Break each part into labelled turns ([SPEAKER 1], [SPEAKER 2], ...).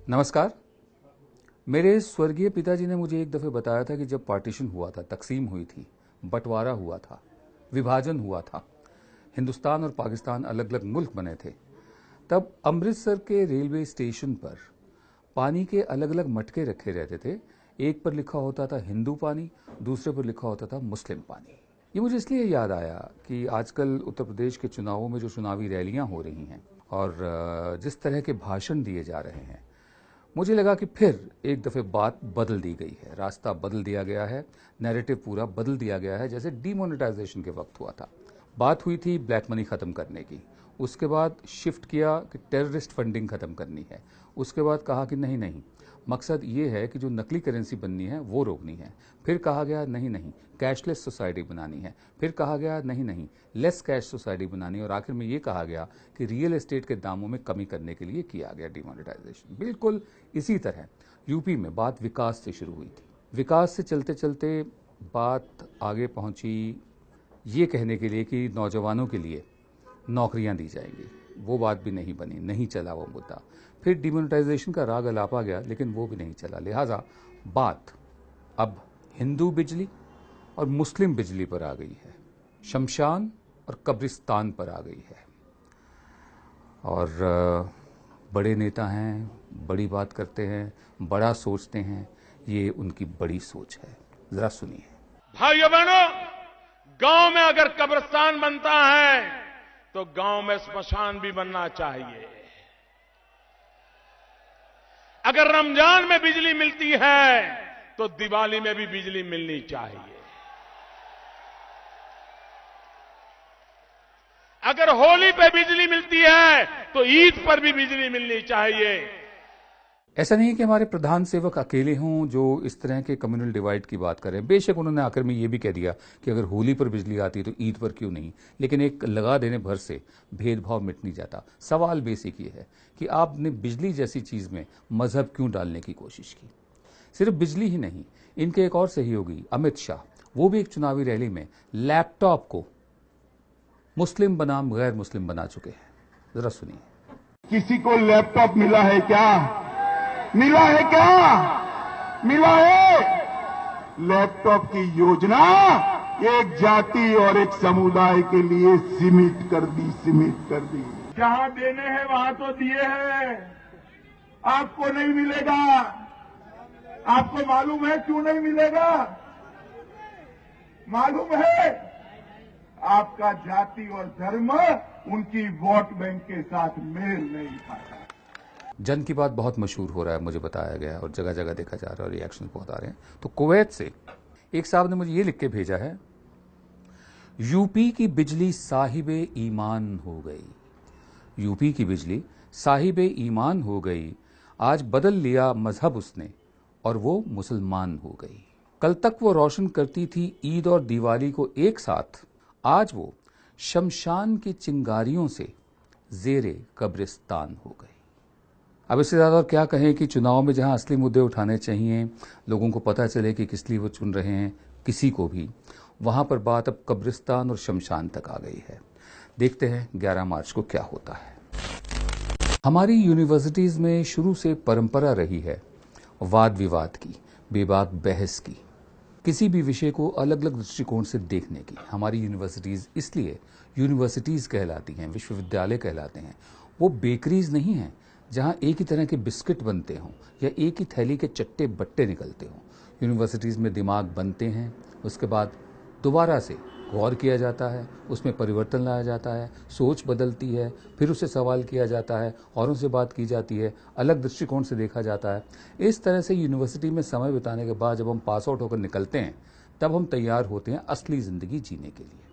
[SPEAKER 1] नमस्कार। मेरे स्वर्गीय पिताजी ने मुझे एक दफ़े बताया था कि जब पार्टीशन हुआ था, तकसीम हुई थी, बंटवारा हुआ था, विभाजन हुआ था, हिंदुस्तान और पाकिस्तान अलग अलग मुल्क बने थे, तब अमृतसर के रेलवे स्टेशन पर पानी के अलग अलग मटके रखे रहते थे। एक पर लिखा होता था हिंदू पानी, दूसरे पर लिखा होता था मुस्लिम पानी। ये मुझे इसलिए याद आया कि आजकल उत्तर प्रदेश के चुनावों में जो चुनावी रैलियां हो रही हैं और जिस तरह के भाषण दिए जा रहे हैं, मुझे लगा कि फिर एक दफ़े बात बदल दी गई है, रास्ता बदल दिया गया है, नैरेटिव पूरा बदल दिया गया है, जैसे डीमोनेटाइजेशन के वक्त हुआ था। बात हुई थी ब्लैक मनी ख़त्म करने की, उसके बाद शिफ्ट किया कि टेररिस्ट फंडिंग ख़त्म करनी है, उसके बाद कहा कि नहीं नहीं, मकसद ये है कि जो नकली करेंसी बननी है वो रोकनी है। फिर कहा गया नहीं नहीं, कैशलेस सोसाइटी बनानी है। फिर कहा गया नहीं नहीं, लेस कैश सोसाइटी बनानी है। और आखिर में ये कहा गया कि रियल एस्टेट के दामों में कमी करने के लिए किया गया डिमोनेटाइजेशन। बिल्कुल इसी तरह यूपी में बात विकास से शुरू हुई थी। विकास से चलते चलते बात आगे पहुंची ये कहने के लिए कि नौजवानों के लिए नौकरियां दी जाएंगी। वो बात भी नहीं बनी, नहीं चला वो मुद्दा। फिर डिमोनेटाइजेशन का राग अलापा गया, लेकिन वो भी नहीं चला। लिहाजा बात अब हिंदू बिजली और मुस्लिम बिजली पर आ गई है, शमशान और कब्रिस्तान पर आ गई है। और बड़े नेता हैं, बड़ी बात करते हैं, बड़ा सोचते हैं, ये उनकी बड़ी सोच है। जरा सुनिए।
[SPEAKER 2] भाइयों बहनों, गांव में अगर कब्रिस्तान बनता है तो गांव में स्मशान भी बनना चाहिए। अगर रमजान में बिजली मिलती है तो दिवाली में भी बिजली मिलनी चाहिए। अगर होली पे बिजली मिलती है तो ईद पर भी बिजली मिलनी चाहिए।
[SPEAKER 1] ऐसा नहीं है कि हमारे प्रधान सेवक अकेले हों जो इस तरह के कम्युनल डिवाइड की बात करें। बेशक उन्होंने आखिर में ये भी कह दिया कि अगर होली पर बिजली आती तो ईद पर क्यों नहीं, लेकिन एक लगा देने भर से भेदभाव मिट नहीं जाता। सवाल बेसिक ये है कि आपने बिजली जैसी चीज में मजहब क्यों डालने की कोशिश की। सिर्फ बिजली ही नहीं, इनके एक और सहयोगी अमित शाह, वो भी एक चुनावी रैली में लैपटॉप को मुस्लिम बनाम गैर मुस्लिम बना चुके हैं। जरा सुनिए।
[SPEAKER 3] किसी को लैपटॉप मिला है क्या? मिला है क्या? मिला है। लैपटॉप की योजना एक जाति और एक समुदाय के लिए सीमित कर दी। जहां देने हैं वहां तो दिए हैं, आपको नहीं मिलेगा। आपको मालूम है क्यों नहीं मिलेगा? मालूम है, आपका जाति और धर्म उनकी वोट बैंक के साथ मेल नहीं खाता।
[SPEAKER 1] जन की बात बहुत मशहूर हो रहा है, मुझे बताया गया है, और जगह जगह देखा जा रहा है, रिएक्शन बहुत आ रहे हैं। तो कुवैत से एक साहब ने मुझे ये लिख के भेजा है, यूपी की बिजली साहिबे ईमान हो गई। यूपी की बिजली साहिबे ईमान हो गई, आज बदल लिया मजहब उसने और वो मुसलमान हो गई। कल तक वो रोशन करती थी ईद और दिवाली को एक साथ, आज वो शमशान की चिंगारियों से जेरे कब्रिस्तान हो गई। अब इससे ज़्यादा और क्या कहें कि चुनाव में जहां असली मुद्दे उठाने चाहिए, लोगों को पता चले कि किस लिए वो चुन रहे हैं किसी को भी, वहां पर बात अब कब्रिस्तान और शमशान तक आ गई है। देखते हैं 11 मार्च को क्या होता है। हमारी यूनिवर्सिटीज़ में शुरू से परंपरा रही है वाद विवाद की, बेबाक बहस की, किसी भी विषय को अलग अलग दृष्टिकोण से देखने की। हमारी यूनिवर्सिटीज़ इसलिए यूनिवर्सिटीज़ कहलाती हैं, विश्वविद्यालय कहलाते हैं। वो बेकरीज नहीं हैं जहां एक ही तरह के बिस्किट बनते हों या एक ही थैली के चट्टे बट्टे निकलते हों। यूनिवर्सिटीज़ में दिमाग बनते हैं, उसके बाद दोबारा से गौर किया जाता है, उसमें परिवर्तन लाया जाता है, सोच बदलती है, फिर उससे सवाल किया जाता है, औरों से बात की जाती है, अलग दृष्टिकोण से देखा जाता है। इस तरह से यूनिवर्सिटी में समय बिताने के बाद जब हम पास आउट होकर निकलते हैं, तब हम तैयार होते हैं असली ज़िंदगी जीने के लिए।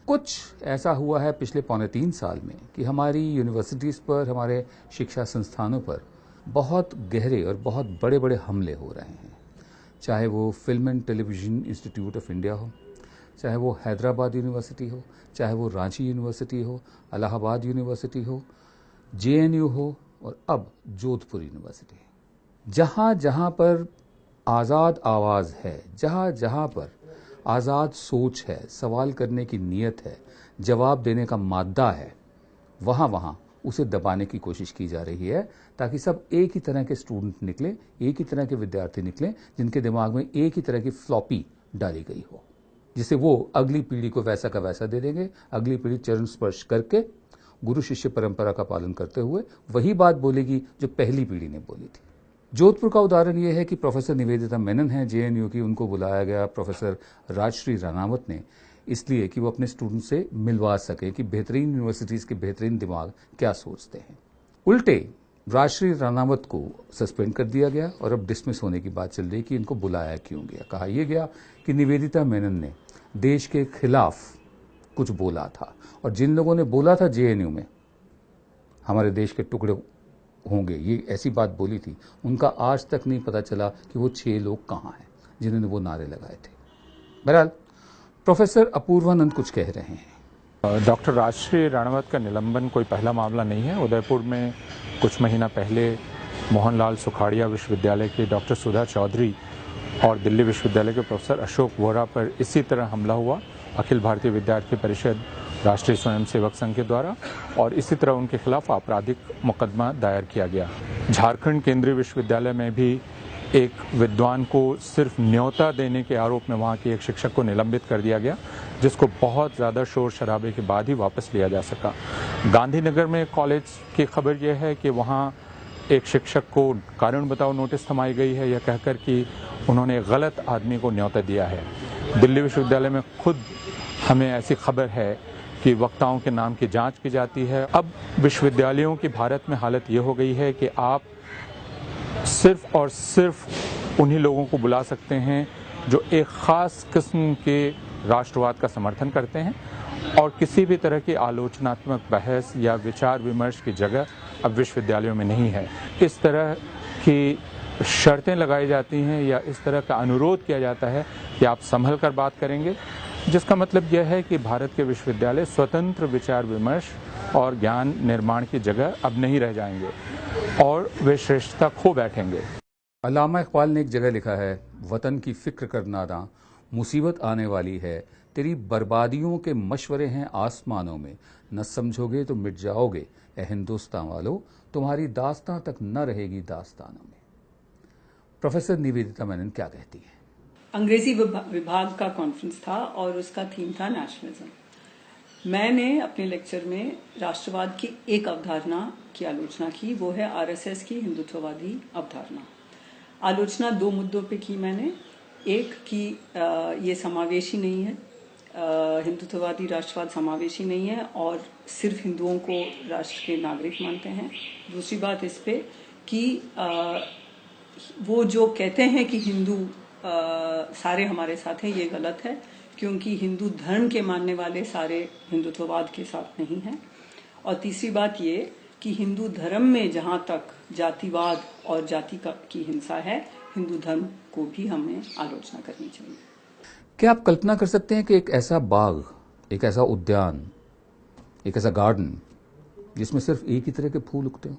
[SPEAKER 1] कुछ ऐसा हुआ है पिछले 3.25 साल में कि हमारी यूनिवर्सिटीज़ पर, हमारे शिक्षा संस्थानों पर बहुत गहरे और बहुत बड़े बड़े हमले हो रहे हैं। चाहे वो film and television institute of India हो, चाहे वो हैदराबाद यूनिवर्सिटी हो, चाहे वो रांची यूनिवर्सिटी हो, इलाहाबाद यूनिवर्सिटी हो, जेएनयू हो, और अब जोधपुर यूनिवर्सिटी। जहाँ जहाँ पर आज़ाद आवाज़ है, जहाँ जहाँ पर आज़ाद सोच है, सवाल करने की नीयत है, जवाब देने का मादा है, वहाँ वहाँ उसे दबाने की कोशिश की जा रही है, ताकि सब एक ही तरह के स्टूडेंट निकले, एक ही तरह के विद्यार्थी निकले, जिनके दिमाग में एक ही तरह की फ्लॉपी डाली गई हो, जिसे वो अगली पीढ़ी को वैसा का वैसा दे देंगे। अगली पीढ़ी चरण स्पर्श करके गुरु शिष्य परंपरा का पालन करते हुए वही बात बोलेगी जो पहली पीढ़ी ने बोली थी। जोधपुर का उदाहरण यह है कि प्रोफेसर निवेदिता मेनन है जेएनयू की, उनको बुलाया गया प्रोफेसर राजश्री रानावत ने, इसलिए कि वो अपने स्टूडेंट से मिलवा सके कि बेहतरीन यूनिवर्सिटीज के बेहतरीन दिमाग क्या सोचते हैं। उल्टे राजश्री रानावत को सस्पेंड कर दिया गया और अब डिसमिस होने की बात चल रही कि इनको बुलाया क्यों गया। कहा यह गया कि निवेदिता मेनन ने देश के खिलाफ कुछ बोला था, और जिन लोगों ने बोला था जेएनयू में हमारे देश के टुकड़े होंगे, ये ऐसी बात बोली थी, उनका आज तक नहीं पता चला कि वो 6 लोग कहाँ हैं जिन्होंने वो नारे लगाए थे। बहरहाल प्रोफेसर अपूर्वानंद कुछ कह रहे हैं।
[SPEAKER 4] डॉक्टर राजश्री राणावत का निलंबन कोई पहला मामला नहीं है। उदयपुर में कुछ महीना पहले मोहनलाल सुखाड़िया विश्वविद्यालय के डॉक्टर सुधा चौधरी और दिल्ली विश्वविद्यालय के प्रोफेसर अशोक वोरा पर इसी तरह हमला हुआ अखिल भारतीय विद्यार्थी परिषद, राष्ट्रीय स्वयंसेवक संघ के द्वारा, और इसी तरह उनके खिलाफ आपराधिक मुकदमा दायर किया गया। झारखंड केंद्रीय विश्वविद्यालय में भी एक विद्वान को सिर्फ न्योता देने के आरोप में वहां के एक शिक्षक को निलंबित कर दिया गया, जिसको बहुत ज़्यादा शोर शराबे के बाद ही वापस लिया जा सका। गांधीनगर में कॉलेज की खबर यह है कि वहां एक शिक्षक को कारण बताओ नोटिस थमाई गई है, यह कहकर कि उन्होंने गलत आदमी को न्योता दिया है। दिल्ली विश्वविद्यालय में खुद हमें ऐसी खबर है कि वक्ताओं के नाम की जांच की जाती है। अब विश्वविद्यालयों की भारत में हालत ये हो गई है कि आप सिर्फ और सिर्फ उन्हीं लोगों को बुला सकते हैं जो एक खास किस्म के राष्ट्रवाद का समर्थन करते हैं, और किसी भी तरह की आलोचनात्मक बहस या विचार विमर्श की जगह अब विश्वविद्यालयों में नहीं है। इस तरह की शर्तें लगाई जाती हैं या इस तरह का अनुरोध किया जाता है कि आप संभल कर बात करेंगे, जिसका मतलब यह है कि भारत के विश्वविद्यालय स्वतंत्र विचार विमर्श और ज्ञान निर्माण की जगह अब नहीं रह जाएंगे और वे श्रेष्ठता खो बैठेंगे।
[SPEAKER 1] अल्लामा इकबाल ने एक जगह लिखा है, वतन की फिक्र कर नादां, मुसीबत आने वाली है, तेरी बर्बादियों के मशवरे हैं आसमानों में, न समझोगे तो मिट जाओगे ए हिंदुस्तान वालों, तुम्हारी दास्तां तक न रहेगी दास्तानों में। प्रोफेसर निवेदिता मेनन क्या कहती है?
[SPEAKER 5] अंग्रेजी विभाग का कॉन्फ्रेंस था और उसका थीम था नेशनलिज्म। मैंने अपने लेक्चर में राष्ट्रवाद की एक अवधारणा की आलोचना की, वो है आरएसएस की हिंदुत्ववादी अवधारणा। आलोचना 2 मुद्दों पे की मैंने। एक कि ये समावेशी नहीं है, हिंदुत्ववादी राष्ट्रवाद समावेशी नहीं है और सिर्फ हिंदुओं को राष्ट्र के नागरिक मानते हैं। दूसरी बात इस पे कि वो जो कहते हैं कि हिंदू सारे हमारे साथ हैं, ये गलत है, क्योंकि हिंदू धर्म के मानने वाले सारे हिंदुत्ववाद के साथ नहीं हैं। और तीसरी बात ये कि हिंदू धर्म में जहां तक जातिवाद और जाति की हिंसा है, हिंदू धर्म को भी हमें आलोचना करनी चाहिए।
[SPEAKER 1] क्या आप कल्पना कर सकते हैं कि एक ऐसा बाग, एक ऐसा उद्यान, एक ऐसा गार्डन जिसमें सिर्फ एक ही तरह के फूल उगते हो,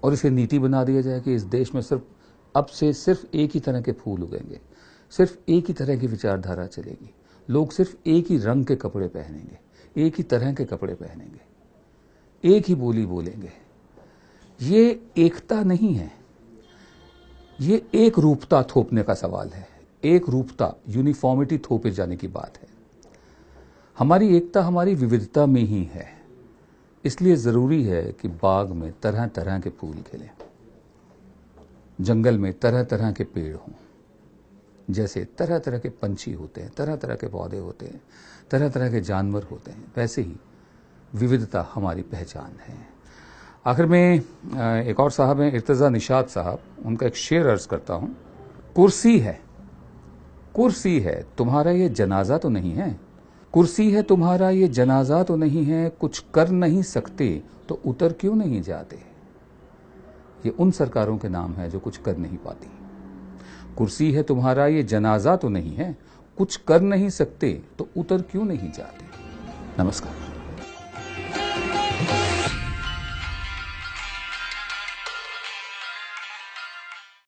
[SPEAKER 1] और इसे नीति बना दिया जाए कि इस देश में सिर्फ अब से सिर्फ एक ही तरह के फूल उगेंगे, सिर्फ एक ही तरह की विचारधारा चलेगी, लोग सिर्फ एक ही रंग के कपड़े पहनेंगे, एक ही तरह के कपड़े पहनेंगे, एक ही बोली बोलेंगे। ये एकता नहीं है, ये एक रूपता थोपने का सवाल है। एक रूपता, यूनिफॉर्मिटी थोपे जाने की बात है। हमारी एकता हमारी विविधता में ही है। इसलिए जरूरी है कि बाग में तरह तरह के फूल खिलें, जंगल में तरह तरह के पेड़ हों, जैसे तरह तरह के पंछी होते हैं, तरह तरह के पौधे होते हैं, तरह तरह के जानवर होते हैं, वैसे ही विविधता हमारी पहचान है। आखिर में एक और साहब हैं, इर्तजा निशात साहब, उनका एक शेर अर्ज करता हूं। कुर्सी है, कुर्सी है, तुम्हारा ये जनाजा तो नहीं है, कुर्सी है तुम्हारा ये जनाजा तो नहीं है, कुछ कर नहीं सकते तो उतर क्यों नहीं जाते। ये उन सरकारों के नाम है जो कुछ कर नहीं पाती। कुर्सी है तुम्हारा ये जनाजा तो नहीं है, कुछ कर नहीं सकते तो उतर क्यों नहीं जाते। नमस्कार।